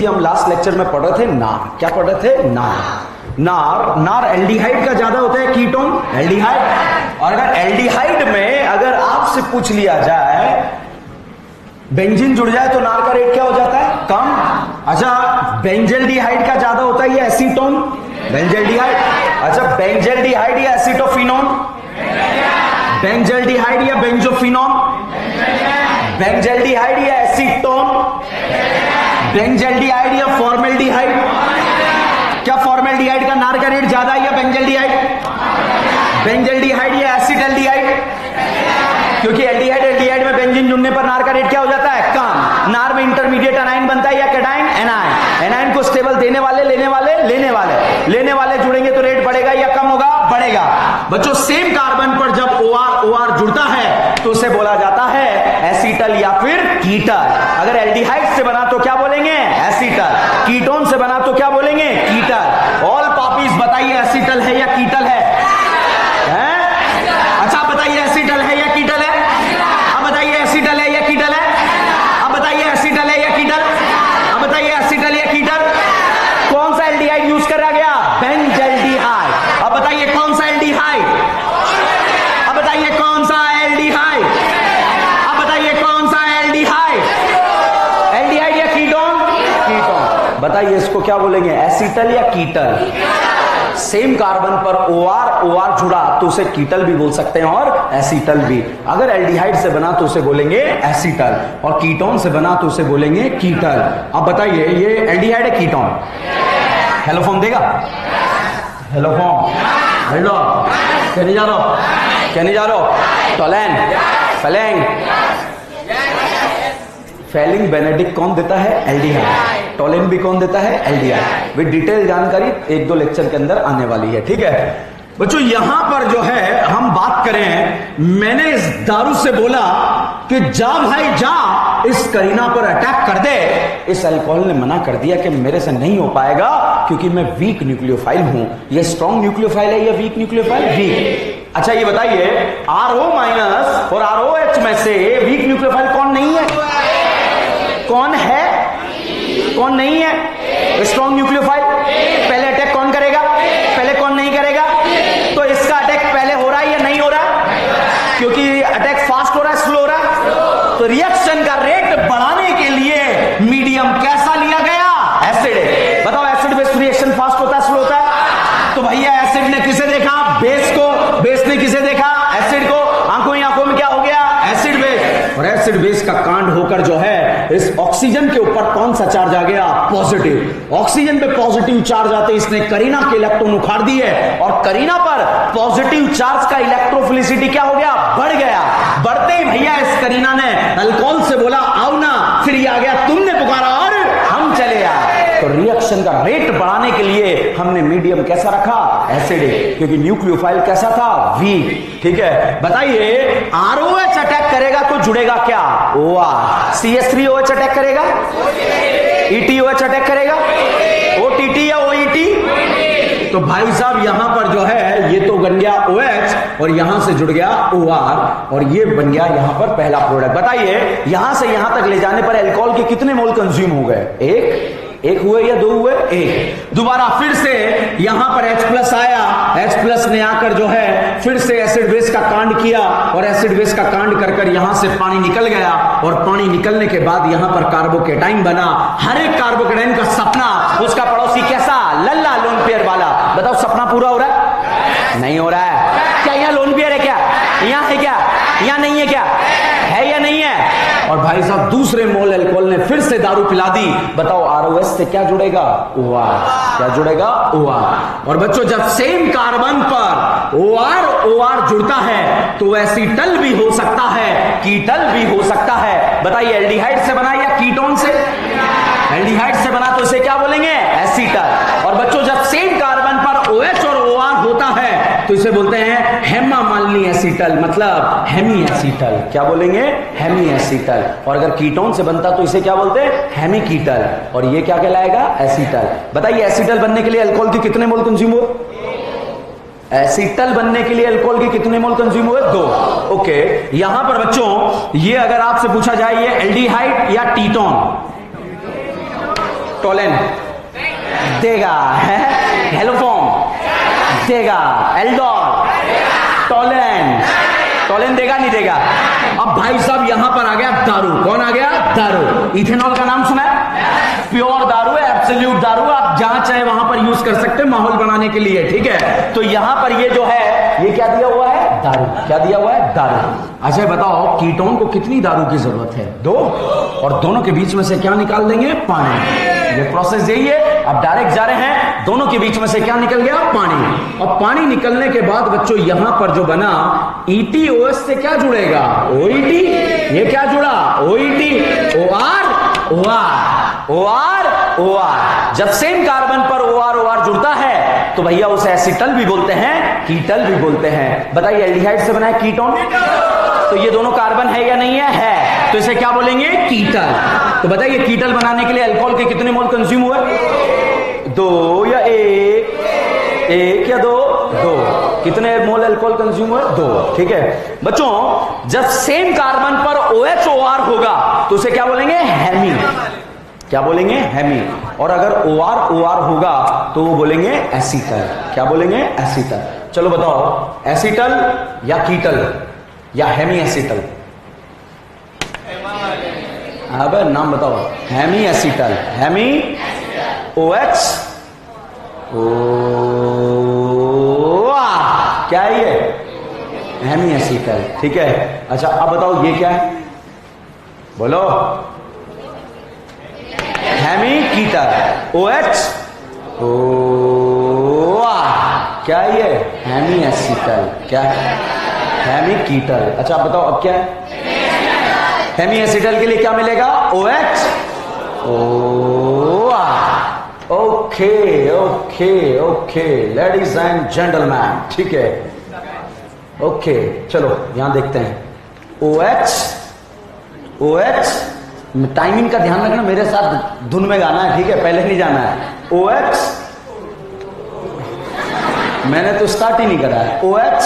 हम last lecture में पढ़ रहे थे नार। क्या पढ़ रहे थे? नार एल्डिहाइड का ज्यादा होता है कीटोन एल्डिहाइड। और अगर एल्डिहाइड में अगर आपसे पूछ लिया जाए बेंजीन जुड़ जाए तो नार का रेट क्या हो जाता है? कम। अच्छा, बेंजल्डिहाइड का ज्यादा होता है या एसीटोन? बेंजल्डिहाइड। अच्छा, बेंजल्डिहाइड या एसीटोफिनोन? बेंजल्डिहाइड या बेंजोफिनोन? बेंजल्डिहाइड या एसीटोन? बेंजल्डिहाइड या फॉर्मेल्डिहाइड? क्या फॉर्मेल्डिहाइड का नार का रेट ज्यादा है या बेंजल्डिहाइड? बेंजल्डिहाइड या एसिटल्डिहाइड? क्योंकि एल्डिहाइड में बेंजीन जुड़ने पर नार का रेट क्या हो जाता है? कम। नार में इंटरमीडिएट एनाइन बनता है या कैटाइन? एनाइन। एनाइन को स्टेबल देने वाले लेने वाले जुड़ेंगे तो रेट बढ़ेगा या कम होगा? बढ़ेगा। बच्चों, सेम कार्बन पर जब OR जुड़ता है तो उसे बोला जाता है एसीटल या फिर कीटल। अगर एल्डिहाइड से बना तो क्या बोलेंगे? एसीटल। कीटोन से बना तो क्या बोलेंगे? कीटल। ऑल पापीज बताइए एसीटल है या कीटल है? अच्छा बताइए एसीटल है या कीटल है? अब बताइए एसीटल है या कीटल है? अब बताइए एसीटल है या कीटल? अब बताइए एसीटल या कीटल? कौन सा एल्डिहाइड यूज करा गया? बेंजल्डिहाइड। अब बताइए कौन सा एल्डिहाइड? अब बताइए कौन सा एल्डिहाइड? अब बताइए कौन सा एल्डिहाइड? एल्डिहाइड या कीटोन? कीटोन। बताइए इसको क्या बोलेंगे? एसीटल या कीटल? सेम कार्बन पर OR जुड़ा तो उसे कीटल भी बोल सकते हैं और एसीटल भी। अगर एल्डिहाइड से बना तो उसे बोलेंगे एसीटल और कीटोन से बना तो उसे बोलेंगे कीटल। अब बताइए ये एल्डिहाइड है कीटोन? हेलो फॉर्म देगा? हेलो फॉर्म हेलो क्या नहीं जा रहा हो? टोलेन फेलेंग फेलिंग बेनेडिक्ट कौन देता है? एल्डिहाइड। टोलेन भी कौन देता है? एल्डिहाइड। विद डिटेल जानकारी 1-2 लेक्चर के अंदर आने वाली है। ठीक है बच्चों, यहां पर जो है हम बात करें, मैंने इस दारू से बोला कि जा भाई जा इस करीना पर अटैक कर दे। इस अल्कोहल ने मना कर दिया कि मेरे से नहीं हो पाएगा क्योंकि मैं वीक न्यूक्लियोफाइल हूं। ये स्ट्रॉन्ग न्यूक्लियोफाइल है या वीक न्यूक्लियोफाइल? वीक। अच्छा ये बताइए RO- और ROH में से वीक न्यूक्लियोफाइल कौन नहीं है? कौन है? कौन नहीं है? Strong nucleophile. पहले अटैक कौन करेगा? पहले कौन नहीं करेगा? तो इसका अटैक पहले हो रहा है या नहीं हो रहा है? क्योंकि अटैक फास्ट हो रहा है स्लो हो रहा है? तो रिएक्शन का रेट बढ़ाने के लिए मीडियम कैसा लिया गया? एसिड। बताओ एसिड बेस रिएक्शन फास्ट होता है स्लो होता है? तो भैया एसिड ने किसे देखा? बेस को। बेस ने किसे देखा? एसिड को। आंखों में क्या हो गया? Acid base. और एसिड बेस का कांड होकर जो है इस ऑक्सीजन के ऊपर कौन सा चार्ज आ गया? पॉजिटिव। ऑक्सीजन पे पॉजिटिव चार्ज आते इसने करीना के इलेक्ट्रॉन उखाड़ दिए और करीना पर पॉजिटिव चार्ज का इलेक्ट्रोफिलिसिटी क्या हो गया? बढ़ गया। बढ़ते ही भैया इस करीना ने अल्कोहल से बोला आओ ना, फिर ये आ गया, तुमने पुकारा और हम चले आए। तो रिएक्शन का रेट बढ़ाने के लिए हमने मीडियम कैसा रखा? एसिडिक। क्योंकि न्यूक्लियोफाइल कैसा था? वीक। ठीक है बताइए ROH अटैक करेगा तो जुड़ेगा क्या? OR। CH3OH अटैक करेगा? ETOH अटैक करेगा? OTT या OET? तो भाई साहब यहां पर जो है ये तो बन गया OH और यहां से जुड़ गया OR और ये बन गया यहां पर पहला प्रोडक्ट। बताइए यहां से यहां तक ले जाने पर अल्कोहल के कितने मोल कंज्यूम हो गए? एक हुए या 2 हुए? एक। दोबारा फिर से यहां पर H+ आया, H+ ने आकर जो है फिर से एसिड बेस का कांड किया और एसिड बेस का कांड कर यहां से पानी निकल गया और पानी निकलने के बाद यहां पर कार्बोकेटाइन बना। हर एक कार्बोकेटाइन का सपना उसका पड़ोसी कैसा? लल्ला लोन पेयर वाला। बताओ सपना पूरा हो रहा है? नहीं हो रहा है। क्या यहाँ लोन पेयर है? क्या यहाँ है? क्या यहाँ नहीं है? क्या है या नहीं है? और भाई साहब दूसरे मोल अल्कोहल ने फिर से दारू पिला दी। बताओ ROH से क्या जुड़ेगा? OR। क्या जुड़ेगा? OR। और बच्चों जब सेम कार्बन पर OR जुड़ता है तो एसीटल भी हो सकता है, कीटल भी हो सकता है। बताइए एल्डिहाइड से बना या कीटोन से? एल्डिहाइड से बना तो इसे क्या बोलेंगे? एसीटल। और बच्चों जब सेम कार्बन पर OH और OR होता है तो इसे बोलते हैं हेमा मालिनी एसीटल, मतलब हेमी एसीटल। क्या बोलेंगे? Hemi acetal. और अगर कीटोन से बनता तो इसे क्या बोलते हैं? हेमी कीटल। और ये क्या कहलाएगा? एसीटल। बताइए एसीटल बनने के लिए अल्कोहल के कितने मोल कंज्यूम हुए? एसीटल बनने के लिए अल्कोहल के कितने मोल कंज्यूम हुए? 2। ओके यहां पर बच्चों ये अगर आपसे पूछा जाए ये एल्डिहाइड या कीटोन? टोलेन देगा, हेलोफॉर्म देगा, एल्डोल, टोलेन, टोलेन देगा नहीं देगा? अब भाई साहब यहां पर आ गया दारू। कौन आ गया? दारू। इथेनॉल का नाम सुना है? प्योर दारू है, एब्सोल्यूट दारू। आप जहां चाहे वहां पर यूज कर सकते हैं माहौल बनाने के लिए, ठीक है। तो यहां पर ये जो है ये क्या दिया हुआ है? दारू। क्या दिया हुआ है? दारू। अच्छा बताओ कीटोन को कितनी दारू की जरूरत है? 2, और दोनों के बीच में से क्या निकाल देंगे? पानी। ये प्रोसेस यही है। अब डायरेक्ट जा रहे हैं, दोनों के बीच में से क्या निकल गया? पानी। और पानी निकलने के बाद बच्चों यहां पर जो बना ETOH से क्या जुड़ेगा? OET। ये क्या जुड़ा? OET, OR, OR, OR, OR। जब सेम कार्बन पर OR, OR जुड़ता है तो भैया उसे एसिटल भी बोलते हैं, कीटल भी बोलते हैं। बताइए एल्डिहाइड से बना है कीटोन, तो ये दोनों कार्बन है या नहीं है? है। तो इसे क्या बोलेंगे? कीटल। तो बताइए कीटल बनाने के लिए अल्कोहल के कितने मोल कंज्यूम हुए? 2 या 1? 1 या 2? 2। कितने मोल अल्कोहल कंज्यूम हुए? 2। ठीक है बच्चों, जब सेम कार्बन पर OH OR होगा तो उसे क्या बोलेंगे? हेमी। क्या बोलेंगे? हेमी। और अगर OR OR होगा तो वो बोलेंगे एसीटल। क्या बोलेंगे? एसीटल। चलो बताओ एसीटल या कीटल या हेमी एसीटल? अब नाम बताओ। Hemy acetal. हेमी OH क्या है ये? Hemi acetal. ठीक है। अच्छा अब बताओ ये क्या है? बोलो। हेमी कीटल। OH क्या है ये? Hemi acetal. क्या है? Hemi ketal. अच्छा आप बताओ अब क्या है? हेमी एसीटल के लिए क्या मिलेगा? OH okay okay okay ladies and gentleman, ठीक है ओके। चलो यहां देखते हैं OH टाइमिंग का ध्यान रखना, मेरे साथ धुन में गाना है, ठीक है, पहले नहीं जाना है। OH मैंने तो स्टार्ट ही नहीं करा है। OH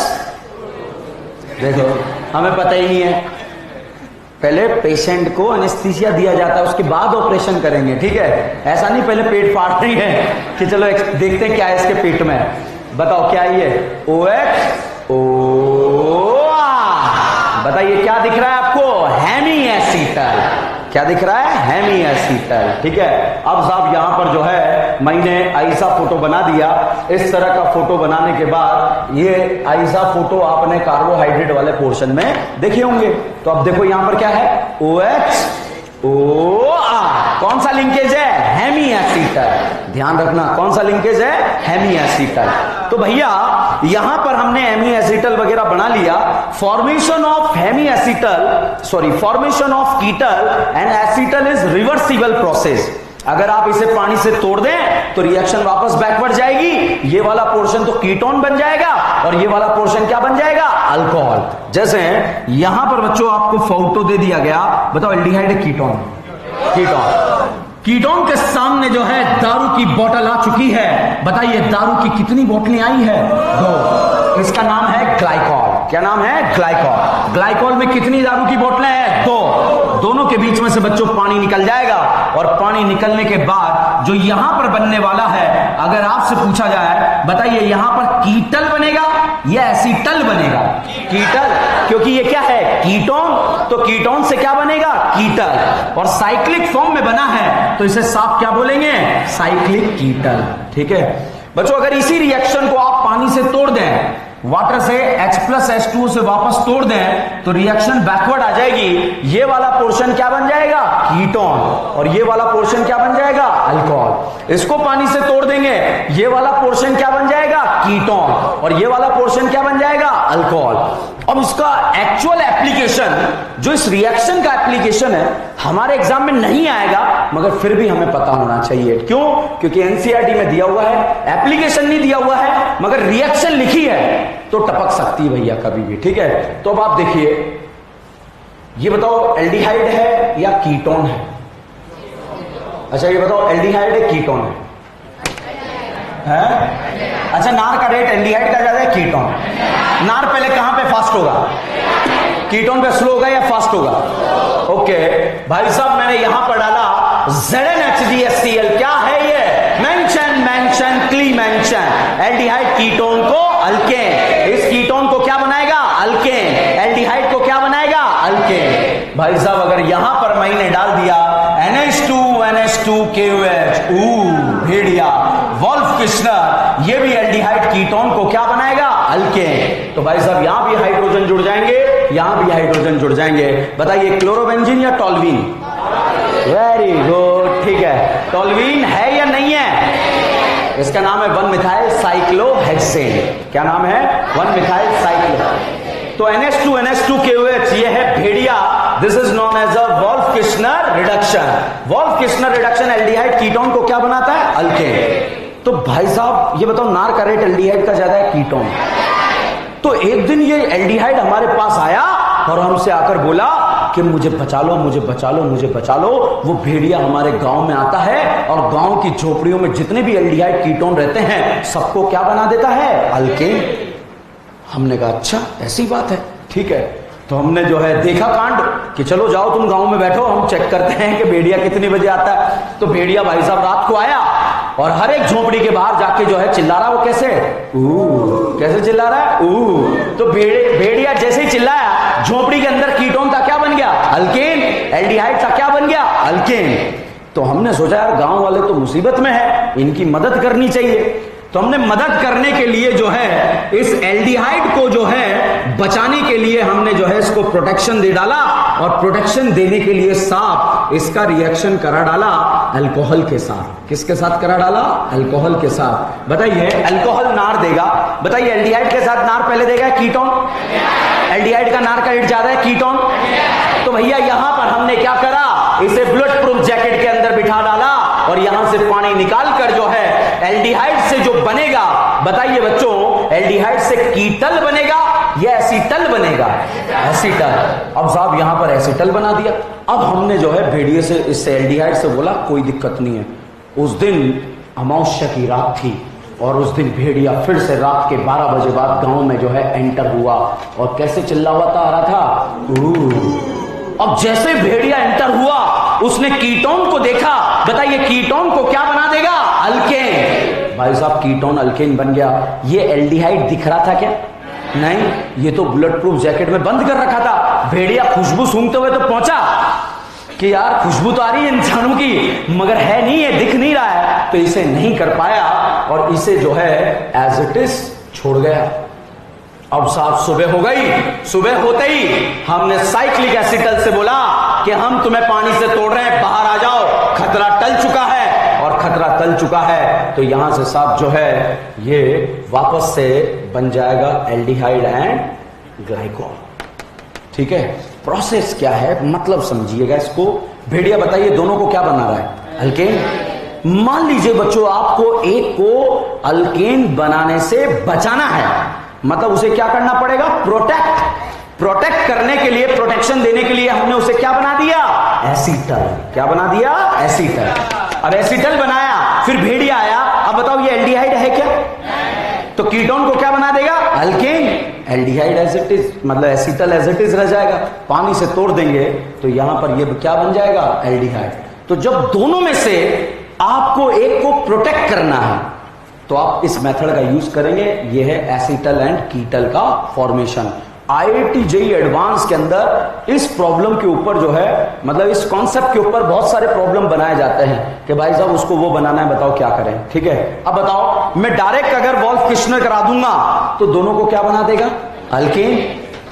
देखो हमें पता ही नहीं है, पहले पेशेंट को एनेस्थीसिया दिया जाता है उसके बाद ऑपरेशन करेंगे, ठीक है। ऐसा नहीं पहले पेट फाड़ रही है कि चलो देखते हैं क्या है इसके पेट में। बताओ क्या है ये? OH बताइए क्या दिख रहा है आपको? Hemi acetal. क्या दिख रहा है? Hemi acetal. ठीक है। अब साहब यहां पर जो है मैंने ऐसा फोटो बना दिया, इस तरह का फोटो बनाने के बाद ये ऐसा फोटो आपने कार्बोहाइड्रेट वाले पोर्शन में देखे होंगे। तो अब देखो यहां पर क्या है? OH OR। कौन सा लिंकेज है? Hemi acetal. ध्यान रखना कौन सा लिंकेज है? Hemi acetal. तो भैया यहां पर हमने हेमी एसीटल वगैरह बना लिया। Formation of hemi acetal formation of ketal and acetal is reversible process. अगर आप इसे पानी से तोड़ दें तो रिएक्शन वापस बैकवर्ड जाएगी, ये वाला पोर्शन तो कीटोन बन जाएगा और ये वाला पोर्शन क्या बन जाएगा? अल्कोहल। जैसे यहां पर बच्चों आपको फोटो दे दिया गया, बताओ एल्डिहाइड है कीटोन? कीटोन के सामने जो है दारू की बोतल आ चुकी है। बताइए दारू की कितनी बोतलें आई है? 2। इसका नाम है ग्लाइकॉल। क्या नाम है? ग्लाइकॉल। ग्लाइकॉल में कितनी दारू की बोतलें हैं? 2। दोनों के बीच में से बच्चों पानी निकल जाएगा और पानी निकलने के बाद जो यहां पर बनने वाला है, अगर आपसे पूछा जाए बताइए यहां पर कीटल बनेगा या एसीटल बनेगा? कीटल, क्योंकि ये क्या है? कीटोन। तो कीटोन से क्या बनेगा? कीटल। और साइक्लिक फॉर्म में बना है तो इसे साफ क्या बोलेंगे? साइक्लिक कीटल। ठीक है बच्चों, अगर इसी रिएक्शन को आप पानी से तोड़ दें, वाटर से H+H2 से वापस तोड़ दें तो रिएक्शन बैकवर्ड आ जाएगी। ये वाला पोर्शन क्या बन जाएगा? कीटोन। और ये वाला पोर्शन क्या बन जाएगा? अल्कोहल। इसको पानी से तोड़ देंगे, ये वाला पोर्शन क्या बन जाएगा? कीटोन। और ये वाला पोर्शन क्या बन जाएगा? अल्कोहल। अब इसका एक्चुअल एप्लीकेशन, जो इस रिएक्शन का एप्लीकेशन है, हमारे एग्जाम में नहीं आएगा, मगर फिर भी हमें पता होना चाहिए। क्यों? क्योंकि एनसीईआरटी में दिया हुआ है, एप्लीकेशन नहीं दिया हुआ है, मगर रिएक्शन लिखी है तो टपक सकती है भैया कभी भी। ठीक है, तो अब आप देखिए, ये बताओ एल्डिहाइड है या कीटोन है? अच्छा ये बताओ एल्डिहाइड है कीटोन है? अच्छा नार का रेट एल्डिहाइड का ज्यादा है कीटोन? नार पहले कहां पे फास्ट होगा? कीटोन पे स्लो होगा या फास्ट होगा? ओके भाई साहब, मैंने यहां पर डाला ZnHDHCl। क्या भाई साहब अगर यहां पर मैंने डाल दिया NH2NH2KOH, भेड़िया, वॉल्फ किश्नर, ये भी एल्डिहाइड कीटोन को क्या बनाएगा? अल्केन। तो भाई साहब यहां भी हाइड्रोजन जुड़ जाएंगे, यहां भी हाइड्रोजन जुड़ जाएंगे। बताइए क्लोरोबेंजीन या टोल्यूइन? वेरी गुड, ठीक है। टोल्यूइन है या नहीं है? इसका नाम है 1-मिथाइल साइक्लोहेक्सेन। क्या नाम है? 1-मिथाइल साइक्लो। तो NH2NH2KOH ये है भेड़िया। This is known as a Wolff Kishner reduction. Wolff Kishner reduction aldehyde ketone को क्या बनाता है? अल्केन। तो भाई साहब ये बताओ, नार का रेट एल्डिहाइड का ज्यादा है कीटोन? तो एक दिन ये एल्डिहाइड हमारे पास आया और हमसे आकर बोला कि मुझे बचा लो, मुझे बचा लो, मुझे बचा लो। वो भेड़िया हमारे गांव में आता है और गांव की झोपड़ियों में जितने भी एल्डिहाइड कीटोन रहते हैं सबको क्या बना देता है? अल्केन। हमने कहा अच्छा ऐसी बात है, ठीक है। तो हमने जो है देखा कांड कि चलो जाओ तुम गांव में बैठो, हम चेक करते हैं कि भेड़िया कितनी बजे आता है। तो भेड़िया भाई साहब रात को आया और हर एक झोपड़ी के बाहर जाके जो है चिल्ला रहा। वो कैसे? कैसे चिल्ला रहा है? तो भेड़िया जैसे ही चिल्लाया, झोपड़ी के अंदर कीटोन का क्या बन गया? अल्केन। एल्डिहाइड का क्या बन गया? अल्केन। तो हमने सोचा यार गांव वाले तो मुसीबत में है, इनकी मदद करनी चाहिए। तो हमने मदद करने के लिए जो है इस एल्डिहाइड को जो है बचाने के लिए हमने जो है इसको प्रोटेक्शन दे डाला, और प्रोटेक्शन देने के लिए साफ इसका रिएक्शन करा डाला अल्कोहल के साथ। किसके साथ करा डाला? अल्कोहल के साथ। बताइए अल्कोहल नार देगा, बताइए एल्डिहाइड के साथ नार पहले देगा कीटोन? एल्डिहाइड का नार का रेट ज्यादा है कीटोन। तो भैया यहां पर हमने क्या करा? इसे बुलेट प्रूफ जैकेट के अंदर बिठा डाला और यहां से पानी निकाल कर जो है एल्डिहाइड से जो बनेगा, बताइए बच्चों, एल्डिहाइड से कीटल बनेगा या एसीटल बनेगा? एसीटल। अब साहब यहां पर एसीटल बना दिया। अब हमने जो है भेड़िए से इससे एल्डिहाइड से बोला कोई दिक्कत नहीं है। उस दिन अमावस्या की रात थी और उस दिन भेड़िया फिर से रात के 12 बजे बाद गांव में जो है एंटर हुआ और कैसे चिल्लाता आ रहा था? अब जैसे भेड़िया एंटर हुआ उसने कीटोन को देखा। बताइए कीटोन को क्या बना देगा? अल्केन। भाई साहब कीटोन अल्केन बन गया। ये एल्डिहाइड दिख रहा था क्या? नहीं, ये तो बुलेट प्रूफ जैकेट में बंद कर रखा था। भेड़िया खुशबू सूंघते हुए तो पहुंचा कि यार खुशबू तो आ रही है इंसानों की, मगर है नहीं, है दिख नहीं रहा है। तो इसे नहीं कर पाया और इसे जो है एज इट इज छोड़ गया। अब साहब सुबह हो गई। सुबह होते ही हमने साइक्लिक एसिटल से बोला कि हम तुम्हें पानी से तोड़ रहे हैं, बाहर आ जाओ, खतरा टल चुका है। और खतरा टल चुका है तो यहां से साहब जो है ये वापस से बन जाएगा एल्डिहाइड एंड ग्लाइकोल। ठीक है, प्रोसेस क्या है मतलब समझिएगा इसको। भेड़िया बताइए दोनों को क्या बना रहा है? अल्केन। मान लीजिए बच्चों आपको एक को अल्केन बनाने से बचाना है, मतलब उसे क्या करना पड़ेगा? प्रोटेक्ट करने के लिए, प्रोटेक्शन देने के लिए हमने उसे क्या बना दिया? एसीटल। क्या बना दिया? एसीटल। अब एसीटल बनाया, फिर भेड़िया आया। अब बताओ ये एल्डिहाइड है क्या? तो कीटोन को क्या बना देगा? Alkane. Aldehyde as it is, मतलब एसीटल एज इट इज रह जाएगा। पानी से तोड़ देंगे तो यहां पर ये क्या बन जाएगा? एल्डिहाइड। तो जब दोनों में से आपको एक को प्रोटेक्ट करना है तो आप इस मेथड का यूज करेंगे। ये है एसीटल एंड कीटल का फॉर्मेशन। IIT JEE एडवांस के अंदर इस प्रॉब्लम के ऊपर जो है, मतलब इस कॉन्सेप्ट के ऊपर बहुत सारे प्रॉब्लम बनाए जाते हैं कि भाई साहब उसको वो बनाना है, बताओ क्या करें। ठीक है, अब बताओ मैं डायरेक्ट अगर वॉल्फ किश्नर करा दूंगा तो दोनों को क्या बना देगा? अल्केन।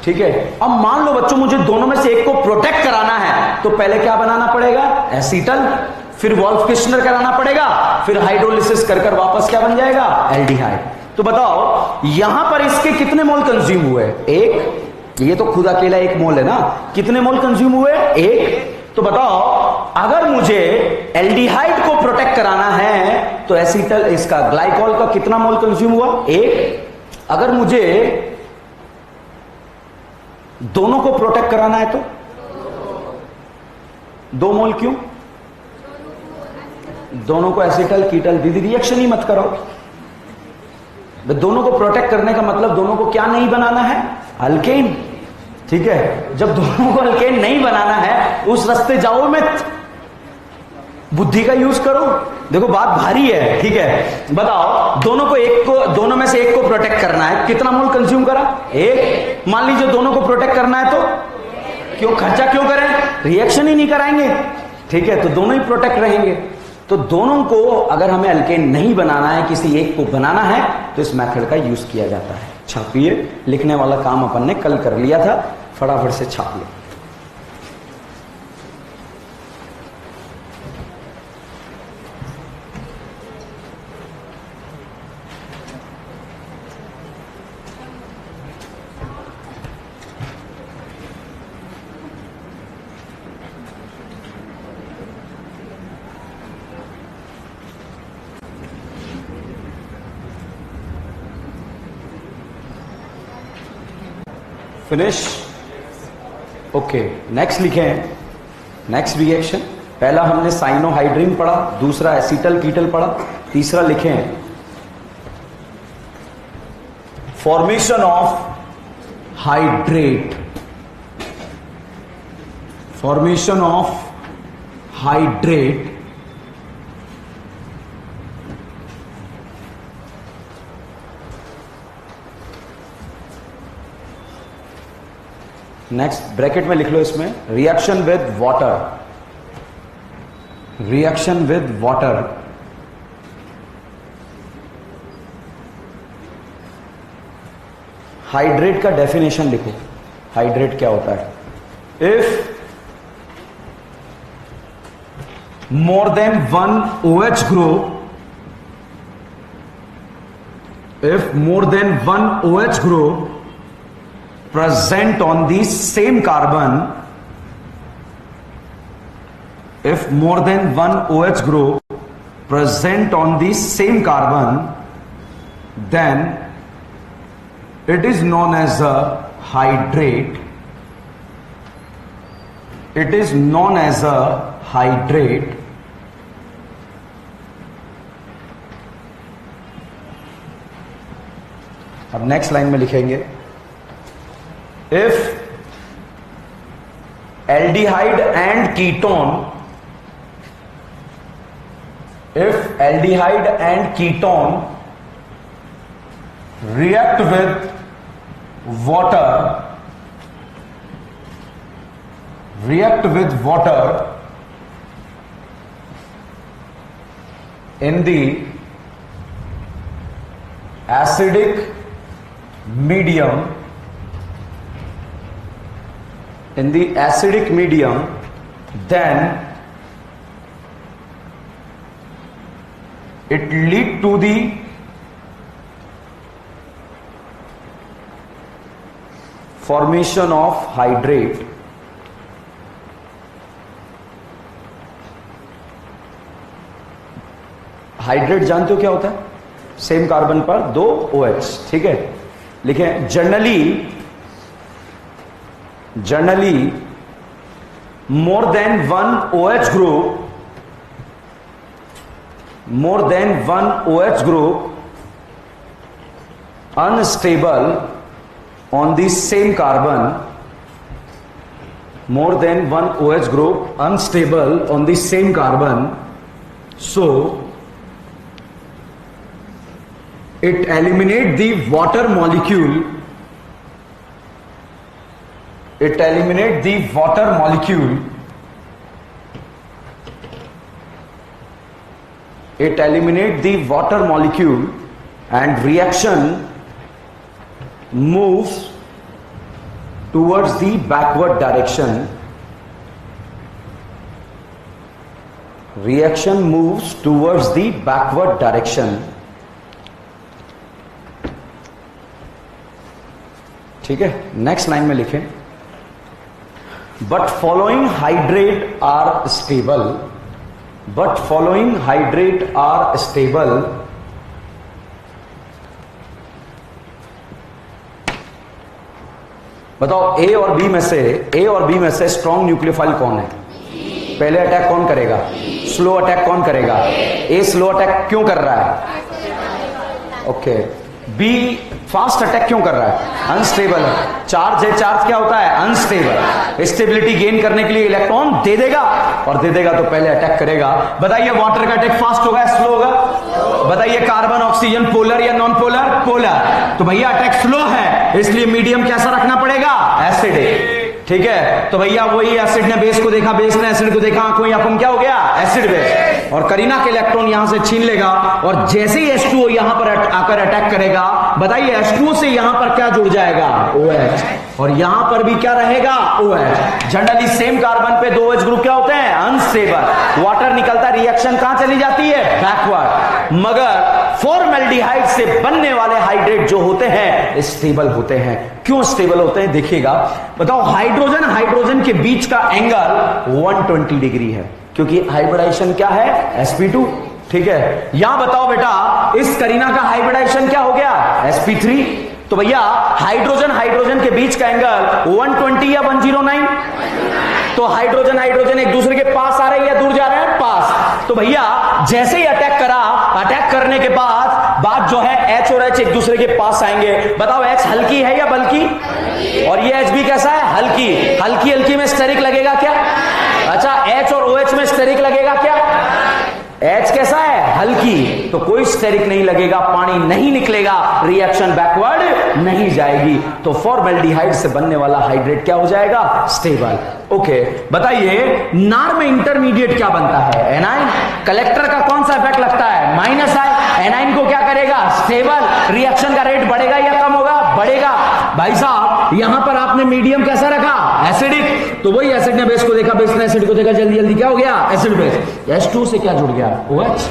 ठीक है, अब मान लो बच्चों मुझे दोनों में से एक को प्रोटेक्ट कराना है तो पहले क्या बनाना पड़ेगा? एसीटल। फिर वॉल्फ किश्नर कराना पड़ेगा, फिर हाइड्रोलिसिस कर कर वापस क्या बन जाएगा? एल्डिहाइड। तो बताओ यहां पर इसके कितने मोल कंज्यूम हुए? एक। ये तो खुद अकेला 1 मोल है ना, कितने मोल कंज्यूम हुए? 1। तो बताओ अगर मुझे एल्डिहाइड को प्रोटेक्ट कराना है तो एसीटल, इसका ग्लाइकोल का कितना मोल कंज्यूम हुआ? 1। अगर मुझे दोनों को प्रोटेक्ट कराना है तो 2 मोल। क्यों? दोनों को एसीटल कीटल। दीदी रिएक्शन ही मत करो। दोनों को प्रोटेक्ट करने का मतलब दोनों को क्या नहीं बनाना है? अल्केन। ठीक है, जब दोनों को अल्केन नहीं बनाना है उस रास्ते जाओ मत, बुद्धि का यूज करो। देखो बात भारी है। ठीक है, बताओ दोनों में से एक को प्रोटेक्ट करना है, कितना मोल कंज्यूम करा? 1। मान लीजिए दोनों को प्रोटेक्ट करना है तो क्यों खर्चा क्यों करें, रिएक्शन ही नहीं कराएंगे, ठीक है, तो दोनों ही प्रोटेक्ट रहेंगे। तो दोनों को अगर हमें अल्केन नहीं बनाना है, किसी एक को बनाना है, तो इस मेथड का यूज किया जाता है। छापिए, लिखने वाला काम अपन ने कल कर लिया था, फटाफट से छाप लो। Finish, okay. नेक्स्ट लिखें, नेक्स्ट रिएक्शन। पहला हमने साइनोहाइड्रिन पढ़ा, दूसरा एसीटल कीटल पढ़ा, तीसरा लिखें formation of hydrate, formation of hydrate next bracket में लिख लो इसमें reaction with water, reaction with water, hydrate का डेफिनेशन लिखो, हाइड्रेट क्या होता है। If more than one OH group, if more than one OH group present on the same carbon, if more than one OH group present on the same carbon, then it is known as a hydrate. It is known as a hydrate. अब next line में लिखेंगे if aldehyde and ketone, if aldehyde and ketone react with water, react with water in the acidic medium, in the acidic medium, then it lead to the formation of hydrate. Hydrate जानते हो क्या होता है, same carbon पर दो OH, ठीक है। लिखें generally more than one OH group, more than one OH group unstable on the same carbon, more than one OH group unstable on the same carbon, so it eliminates the water molecule, it eliminates the water molecule, it eliminates the water molecule and reaction moves towards the backward direction, reaction moves towards the backward direction, ठीक है। Next line में लिखें but following hydrate are stable, but following hydrate are stable, बताओ A और B में से strong nucleophile कौन है? पहले अटैक कौन करेगा? स्लो अटैक कौन करेगा? A स्लो अटैक क्यों कर रहा है? ओके। B फास्ट अटैक क्यों कर रहा है? अनस्टेबल है। चार्ज है, चार्ज क्या होता है? अनस्टेबल। स्टेबिलिटी गेन करने के लिए इलेक्ट्रॉन दे देगा, और दे देगा तो पहले अटैक करेगा। बताइए वाटर का अटैक फास्ट होगा या स्लो होगा? बताइए कार्बन ऑक्सीजन पोलर या नॉन पोलर? पोलर। तो भैया अटैक स्लो है, इसलिए मीडियम कैसा रखना पड़ेगा? एसिडिक। ठीक है। तो भैया वही एसिड ने बेस को देखा, बेस ने एसिड को देखा, आंखों ही आंखों क्या हो गया, एसिड बेस। और करीना के इलेक्ट्रॉन यहां से छीन लेगा और जैसे ही H2O यहां पर आकर अटैक करेगा, बताइए H2O से यहां पर क्या जुड़ जाएगा, OH, और यहां पर भी क्या रहेगा, OH। जनरली सेम कार्बन पे दो OH ग्रुप क्या होते हैं, अनस्टेबल। वाटर निकलता रिएक्शन कहां चली जाती है, बैकवर्ड। मगर फॉर्मल्डिहाइड से बनने वाले हाइड्रेट जो होते हैं स्टेबल होते हैं। क्यों स्टेबल होते हैं देखिएगा। बताओ हाइड्रोजन के बीच का एंगल 120 डिग्री है, क्योंकि हाइब्रिडाइजेशन क्या है, sp2। ठीक है, यहां बताओ बेटा इस करीना का हाइब्रिडाइजेशन क्या हो गया, sp3। तो भैया हाइड्रोजन के बीच का एंगल 120 या 109। तो हाइड्रोजन एक दूसरे के पास आ रहे हैं या दूर जा रहे हैं, पास। तो भैया जैसे ही अटैक करने के बाद बात जो है H और H एक दूसरे के पास आएंगे। बताओ H हल्की है या बल्कि, और ये H भी कैसा है, हल्की में स्टेरिक लगेगा क्या, अच्छा H और OH में स्टेरिक लगेगा क्या, H कैसा है, हल्की, तो कोई स्टेरिक नहीं लगेगा, पानी नहीं निकलेगा, रिएक्शन बैकवर्ड नहीं जाएगी। तो फॉर्मल्डिहाइड से बनने वाला हाइड्रेट क्या हो जाएगा, स्टेबल। ओके, बताइए नार में इंटरमीडिएट क्या बनता है, एनाइन। कलेक्टर का कौन सा इफेक्ट लगता है, माइनस आई। एनाइन को क्या करेगा, स्टेबल। रिएक्शन का रेट बढ़ेगा या कम होगा, बढ़ेगा। भाई साहब यहां पर आपने मीडियम कैसा रखा, एसिडिक। तो वही एसिड ने बेस को देखा, बेस ने एसिड को देखा, जल्दी क्या हो गया, एसिड बेस। H2 से क्या जुड़ गया, OH।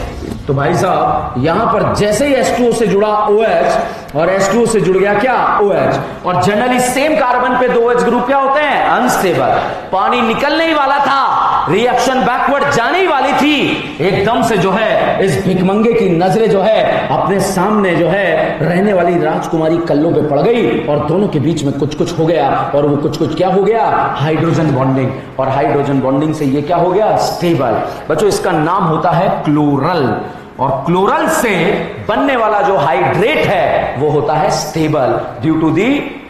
तो भाई साहब यहां पर जैसे ही H2O से जुड़ा OH और H2O से जुड़ गया क्या, OH। और जनरली सेम कार्बन पे दो OH ग्रुप क्या होते हैं, अनस्टेबल। पानी निकलने ही वाला था, रिएक्शन बैकवर्ड जाने ही वाली थी, एकदम से जो है इस भिखमंगे की नजरें जो है अपने सामने जो है रहने वाली राजकुमारी कल्लों पे पड़ गई और दोनों के बीच में कुछ हो गया। और वो कुछ क्या हो गया, हाइड्रोजन बॉन्डिंग। और हाइड्रोजन बॉन्डिंग से ये क्या हो गया, स्टेबल। बच्चों इसका नाम होता है क्लोरल, और क्लोरल से बनने वाला जो हाइड्रेट है वो होता है stable due to the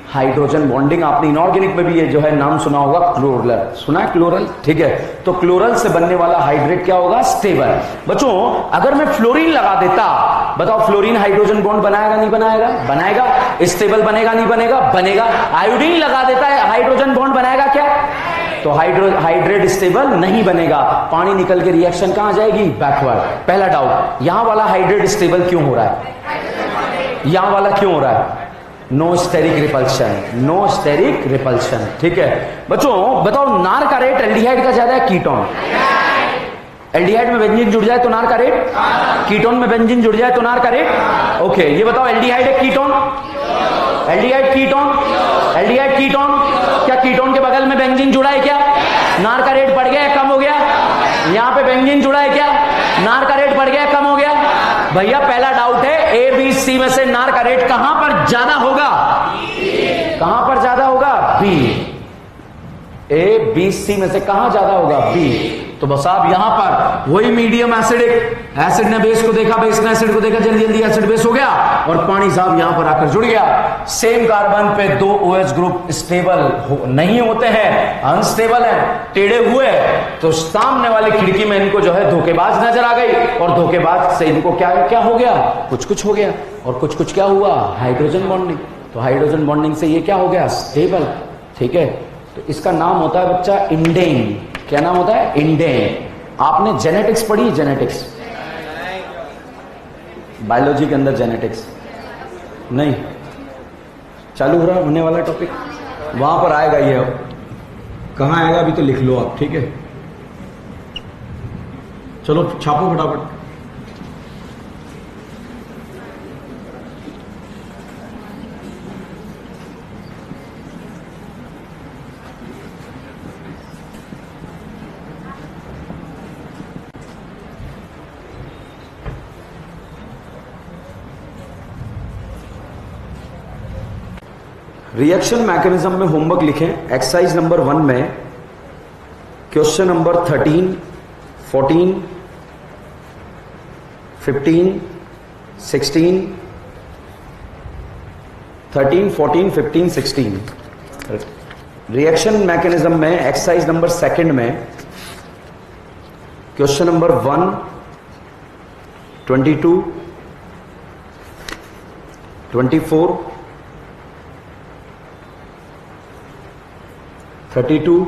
hydrogen bonding. आपने इनऑर्गेनिक में भी ये जो है नाम सुना होगा, क्लोरल, सुना है क्लोरल, ठीक है। तो क्लोरल से बनने वाला हाइड्रेट क्या होगा, स्टेबल। बच्चों अगर मैं फ्लोरीन लगा देता, बताओ फ्लोरीन हाइड्रोजन बॉन्ड बनाएगा नहीं बनाएगा, बनाएगा। स्टेबल बनेगा नहीं बनेगा, बनेगा। आयोडीन लगा देता है, हाइड्रोजन बॉन्ड बनाएगा क्या, तो हाइड्रेट स्टेबल नहीं बनेगा, पानी निकल के रिएक्शन कहां जाएगी, बैकवर्ड। पहला डाउट, यहां वाला हाइड्रेट स्टेबल क्यों हो रहा है, यहां वाला क्यों हो रहा है, नो स्टेरिक रिपल्शन, ठीक है। बच्चों बताओ नार का रेट एल्डिहाइड का ज्यादा है, कीटोन। एल्डिहाइड में बेंजीन जुड़ जाए तो नार का रेट, कीटोन में बेंजीन जुड़ जाए तो नार का रेट। ओके, ये बताओ एल्डिहाइड है कीटोन, एल्डिहाइड कीटोन, क्या कीटोन के बगल में बेंजीन जुड़ा है क्या, नार का रेट बढ़ गया कम हो गया, यहां पे बेंजीन जुड़ा है क्या, नार का रेट बढ़ गया कम हो गया। भैया पहला डाउट है ए बी सी में से नार का रेट कहां पर ज्यादा होगा, कहां पर ज्यादा होगा, बी। ए बी सी में से कहां ज्यादा होगा, बी। तो बस आप यहां पर वही मीडियम एसिडिक, एसिड ने बेस को देखा, बेस ने एसिड को देखा, जल्दी एसिड बेस हो गया और पानी साहब यहां पर आकर जुड़ गया। सेम कार्बन पे दो OH ग्रुप स्टेबल नहीं होते हैं, अनस्टेबल है, टेढ़े हुए। तो सामने वाली खिड़की में इनको जो है धोखेबाज नजर आ गई और धोखेबाज से इनको क्या हो गया, कुछ हो गया। और कुछ क्या हुआ, हाइड्रोजन बॉन्डिंग। तो हाइड्रोजन बॉन्डिंग से ये क्या हो गया, स्टेबल, ठीक है। तो इसका नाम होता है बच्चा इंडेन। क्या नाम होता है, इंडेन। आपने जेनेटिक्स पढ़ी, जेनेटिक्स बायोलॉजी के अंदर, जेनेटिक्स नहीं चालू हो रहा होने वाला टॉपिक, वहां पर आएगा ये। अब कहां आएगा अभी तो लिख लो आप, ठीक है। चलो छापो फटाफट। रिएक्शन मैकेनिज्म में होमवर्क लिखें, एक्सरसाइज नंबर 1 में क्वेश्चन नंबर 13, 14, 15, 16, 13, 14, 15, 16। रिएक्शन मैकेनिज्म में एक्सरसाइज नंबर 2 में क्वेश्चन नंबर 1, 22, 24, 32,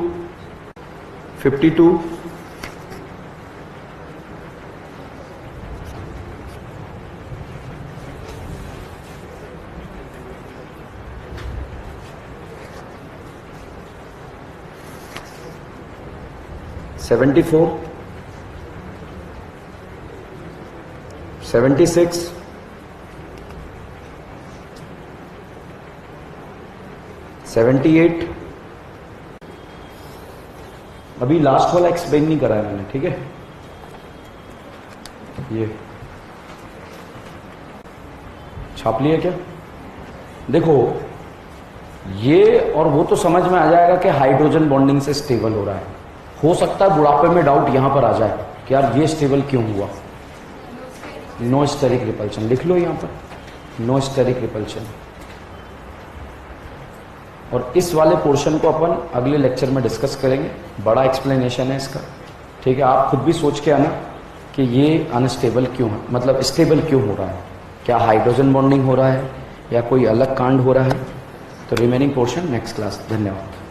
52, 74, 76, 78। अभी लास्ट वाला एक्सप्लेन नहीं करा है मैंने, ठीक है। ये छाप लिया क्या? देखो ये और वो तो समझ में आ जाएगा कि हाइड्रोजन बॉन्डिंग से स्टेबल हो रहा है। हो सकता है बुढ़ापे में डाउट यहां पर आ जाए कि यार ये स्टेबल क्यों हुआ। नो स्टेरिक रिपल्शन लिख लो यहां पर, नो स्टेरिक रिपल्शन। और इस वाले पोर्शन को अपन अगले लेक्चर में डिस्कस करेंगे, बड़ा एक्सप्लेनेशन है इसका, ठीक है। आप खुद भी सोच के आना कि ये अनस्टेबल क्यों है, मतलब स्टेबल क्यों हो रहा है, क्या हाइड्रोजन बॉन्डिंग हो रहा है या कोई अलग कांड हो रहा है। तो रिमेनिंग पोर्शन नेक्स्ट क्लास। धन्यवाद।